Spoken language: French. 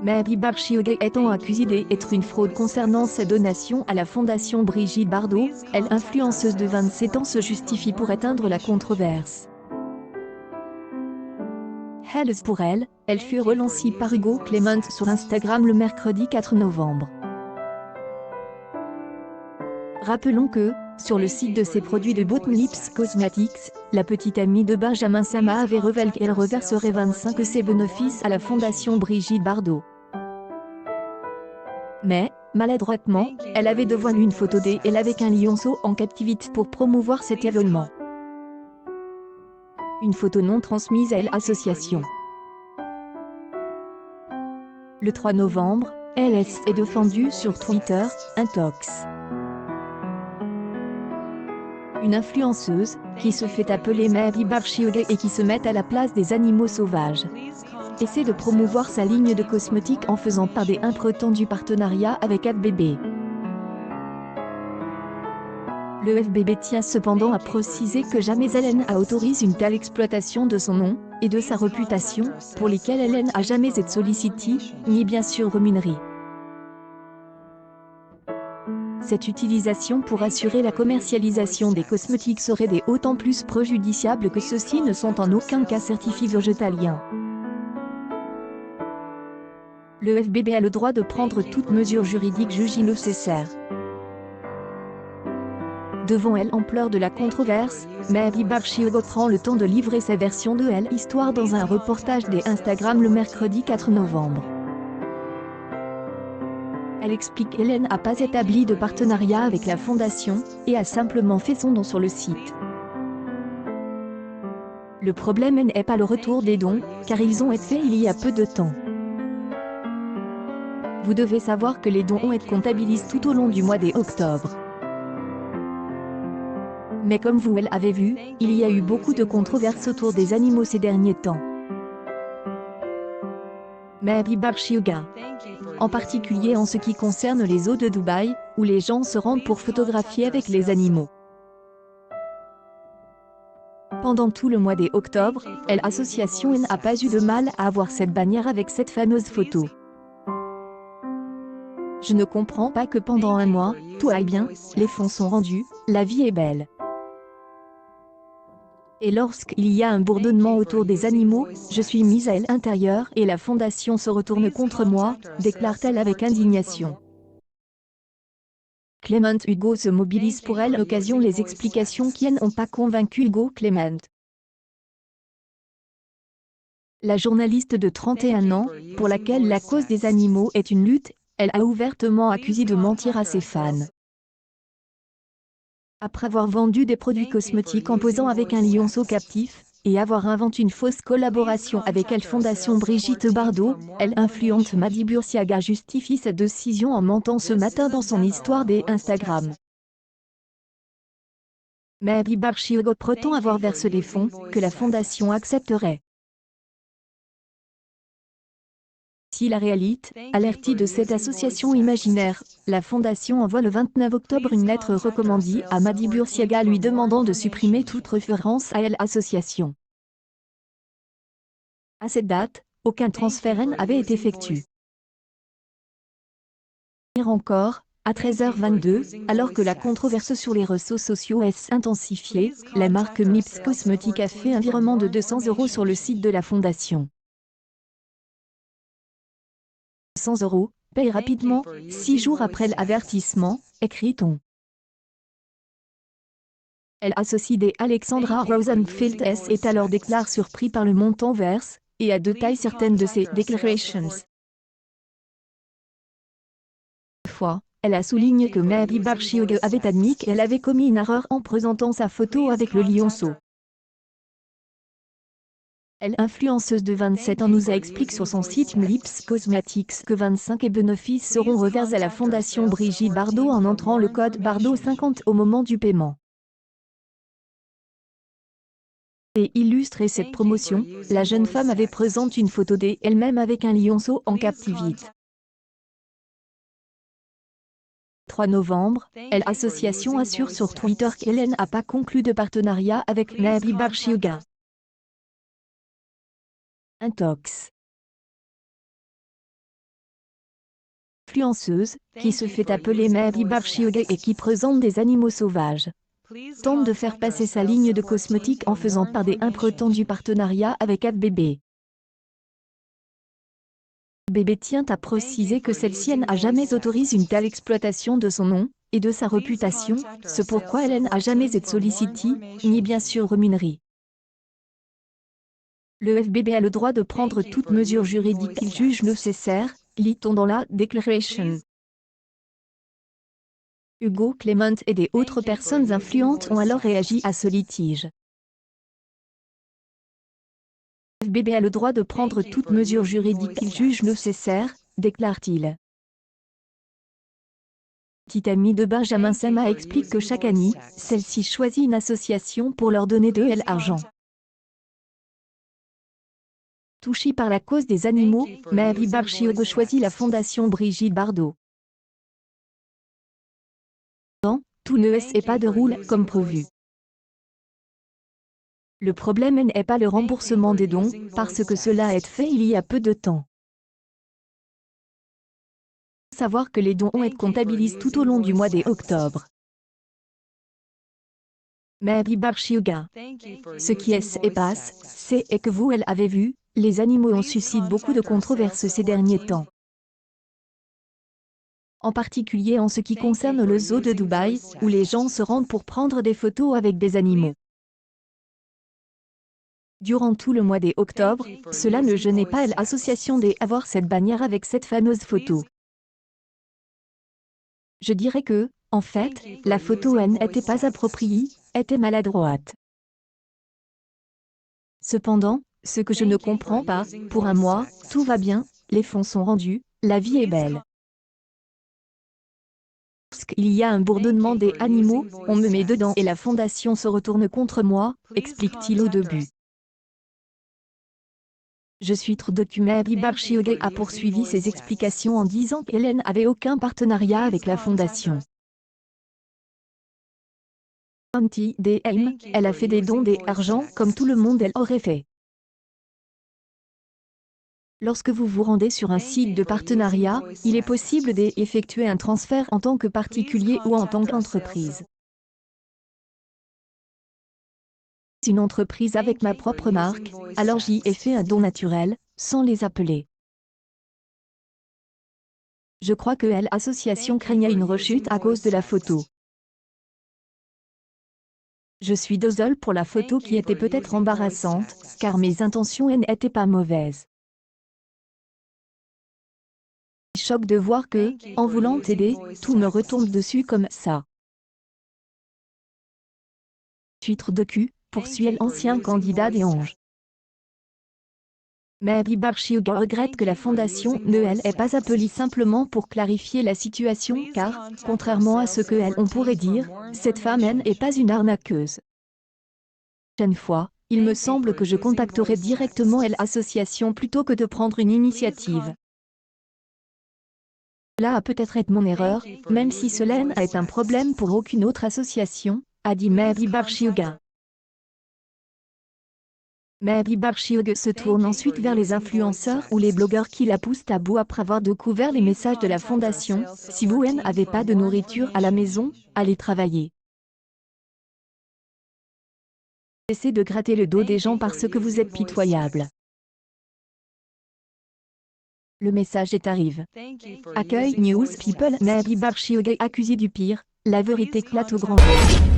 Mary Barchioghe étant accusée d'être une fraude concernant ses donations à la fondation Brigitte Bardot, elle influenceuse de 27 ans se justifie pour éteindre la controverse. Heureuse pour elle, elle fut relancée par Hugo Clement sur Instagram le mercredi 4 novembre. Rappelons que, sur le site de ses produits de Bottom Lips Cosmetics, la petite amie de Benjamin Sama avait révélé qu'elle reverserait 25 de ses bénéfices à la fondation Brigitte Bardot. Mais, maladroitement, elle avait dévoilé une photo d'elle avec un lionceau en captivité pour promouvoir cet événement. Une photo non transmise à l'association. Le 3 novembre, elle est défendue sur Twitter, Intox. Une influenceuse, qui se fait appeler Mary Barchioghe et qui se met à la place des animaux sauvages, essaie de promouvoir sa ligne de cosmétiques en faisant part d'un prétendu partenariat avec FBB. Le FBB tient cependant à préciser que jamais elle n'a autorisé une telle exploitation de son nom, et de sa réputation, pour lesquelles elle n'a jamais été sollicitée, ni bien sûr rémunérée. Cette utilisation pour assurer la commercialisation des cosmétiques serait d'autant plus préjudiciable que ceux-ci ne sont en aucun cas certifiés végétaliens. Le FBB a le droit de prendre toute mesure juridique jugée nécessaire. Devant l'ampleur de la controverse, Mary Barchioghe prend le temps de livrer sa version de l'histoire dans un reportage d'Instagram le mercredi 4 novembre. Elle explique qu'elle n'a pas établi de partenariat avec la fondation, et a simplement fait son don sur le site. Le problème n'est pas le retour des dons, car ils ont été faits il y a peu de temps. Vous devez savoir que les dons ont été comptabilisés tout au long du mois d'octobre. Mais comme vous l'avez vu, il y a eu beaucoup de controverses autour des animaux ces derniers temps. Mary Barchioghe. En particulier en ce qui concerne les eaux de Dubaï, où les gens se rendent pour photographier avec les animaux. Pendant tout le mois d'octobre, l'association n'a pas eu de mal à avoir cette bannière avec cette fameuse photo. Je ne comprends pas que pendant un mois, tout aille bien, les fonds sont rendus, la vie est belle. Et lorsqu'il y a un bourdonnement autour des animaux, je suis mise à l'intérieur et la fondation se retourne contre moi, déclare-t-elle avec indignation. Clement Hugo se mobilise pour l'occasion. Les explications qui n'ont pas convaincu Hugo Clement. La journaliste de 31 ans, pour laquelle la cause des animaux est une lutte, elle a ouvertement accusé de mentir à ses fans. Après avoir vendu des produits cosmétiques en posant avec un lionceau captif, et avoir inventé une fausse collaboration avec la fondation Brigitte Bardot, l'influente Mady Bursiaga justifie cette décision en mentant ce matin dans son histoire d'Instagram. Mary Barchioghe prétend avoir versé les fonds, que la fondation accepterait. Si la réalité, alertée de cette association imaginaire, la fondation envoie le 29 octobre une lettre recommandée à Mady Bursiaga lui demandant de supprimer toute référence à l'association. À cette date, aucun transfert n'avait été effectué. Encore, à 13h22, alors que la controverse sur les réseaux sociaux s'est intensifiée, la marque Mips Cosmetics a fait un virement de 200 € sur le site de la fondation. 100 € paye rapidement, 6 jours après l'avertissement, écrit-on. Elle associe Alexandra Rosenfeld est alors déclare surpris par le montant verse, et a détaillé certaines de ses déclarations. Elle a souligné que Mary Barchioghe avait admis qu'elle avait commis une erreur en présentant sa photo avec le lionceau. L'influenceuse de 27 ans nous a expliqué sur son site Lips Cosmetics que 25 bénéfices seront reversés à la fondation Brigitte Bardot en entrant le code Bardot 50 au moment du paiement. Et illustrer cette promotion, la jeune femme avait présenté une photo d'elle-même avec un lionceau en captivité. 3 novembre, l'association assure sur Twitter qu'elle n'a pas conclu de partenariat avec Mary Barchioghe. Intox. influenceuse, qui se fait appeler Mary Barshioga et qui présente des animaux sauvages, tente de faire passer sa ligne de cosmétiques en faisant part des imprétendus partenariats avec FBB. FBB tient à préciser que celle-ci n'a jamais autorisé une telle exploitation de son nom et de sa réputation, ce pourquoi elle n'a jamais été sollicitée, ni bien sûr rémunérée. Le FBB a le droit de prendre toute mesure juridique qu'il juge nécessaire, lit-on dans la Declaration. Hugo Clement et des autres personnes influentes ont alors réagi à ce litige. FBB a le droit de prendre toute mesure juridique qu'il juge nécessaire, déclare-t-il. Petite amie de Benjamin Sema explique que chaque année, celle-ci choisit une association pour leur donner de l'argent. Touchée par la cause des animaux, Mary Barshioga choisit la fondation Brigitte Bardot. Tout ne est pas de roule comme prévu. Le problème n'est pas le remboursement des dons, parce que cela a été fait il y a peu de temps. Savoir que les dons ont été comptabilisés tout au long du mois d'octobre. Mary Barshioga. Ce qui est passe, c'est que vous avez vu, les animaux ont suscité beaucoup de controverses ces derniers temps. En particulier en ce qui concerne le zoo de Dubaï, où les gens se rendent pour prendre des photos avec des animaux. Durant tout le mois d'octobre, cela ne gênait pas l'association d'avoir cette bannière avec cette fameuse photo. Je dirais que, en fait, la photo n'était pas appropriée, était maladroite. Cependant, ce que je ne comprends pas, pour un mois, tout va bien, les fonds sont rendus, la vie est belle. Lorsqu'il y a un bourdonnement des animaux, on me met dedans et la fondation se retourne contre moi, explique-t-il au début. Je suis trop de Mary Barshioga a poursuivi ses explications en disant qu'elle n'avait aucun partenariat avec la fondation. Elle a fait des dons d'argent comme tout le monde elle aurait fait. Lorsque vous vous rendez sur un site de partenariat, il est possible d'effectuer un transfert en tant que particulier ou en tant qu'entreprise. Une entreprise avec ma propre marque, alors j'y ai fait un don naturel, sans les appeler. Je crois que l'association craignait une rechute à cause de la photo. Je suis désolée pour la photo qui était peut-être embarrassante, car mes intentions n'étaient pas mauvaises. Choc de voir que, en voulant t'aider, tout me retombe dessus comme ça. Titre de cul, poursuit l'ancien candidat des Anges. Mary Barshioga regrette que la fondation ne l'ait pas appelée simplement pour clarifier la situation car, contrairement à ce que on pourrait dire, cette femme n'est pas une arnaqueuse. La prochaine fois, il me semble que je contacterai directement l'association plutôt que de prendre une initiative. Cela a peut-être été mon erreur, même si cela n'a été un problème pour aucune autre association, a dit Mary Barshioga. Mary Barshioga se tourne ensuite vers les influenceurs ou les blogueurs qui la poussent à bout après avoir découvert les messages de la fondation. Si vous n'avez pas de nourriture à la maison, allez travailler. Cessez de gratter le dos des gens parce que vous êtes pitoyable. Le message arrive. Accueil News People. Mary Barshioga accusée du pire, la vérité éclate au grand jour.